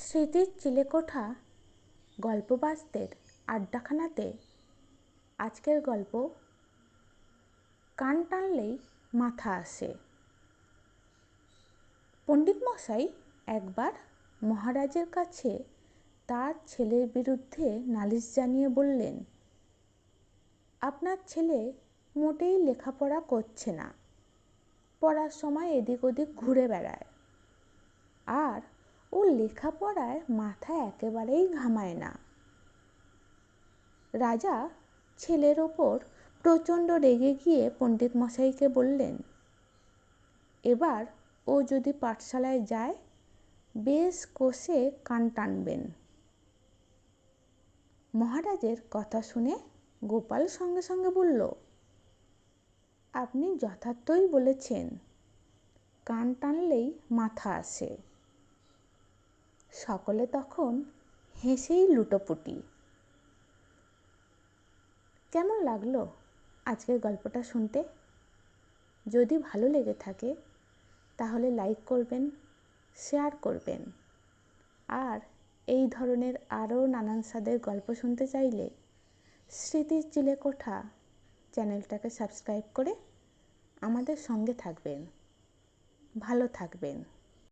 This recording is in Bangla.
স্মৃতির চিলেকোঠা গল্পবাস্তের আড্ডাখানাতে আজকের গল্প কান টানলেই মাথা আসে। পণ্ডিত মশাই একবার মহারাজের কাছে তার ছেলের বিরুদ্ধে নালিশ জানিয়ে বললেন, আপনার ছেলে মোটেই লেখাপড়া করছে না, পড়ার সময় এদিক ওদিক ঘুরে বেড়ায়, আর ও লেখাপড়ায় মাথা একেবারেই ঘামায় না। রাজা ছেলের ওপর প্রচণ্ড রেগে গিয়ে পণ্ডিত মশাইকে বললেন, এবার ও যদি পাঠশালায় যায় বেশ কষে কান টানবেন। মহারাজের কথা শুনে গোপাল সঙ্গে সঙ্গে বলল, আপনি যথার্থই বলেছেন, কান টানলেই মাথা আসে। সকলে তখন হেসেই লুটোপুটি। কেমন লাগলো আজকের গল্পটা শুনতে? যদি ভালো লেগে থাকে তাহলে লাইক করবেন, শেয়ার করবেন, আর এই ধরনের আরও নানান স্বাদের গল্প শুনতে চাইলে স্মৃতির চিলেকোঠা চ্যানেলটাকে সাবস্ক্রাইব করে আমাদের সঙ্গে থাকবেন। ভালো থাকবেন।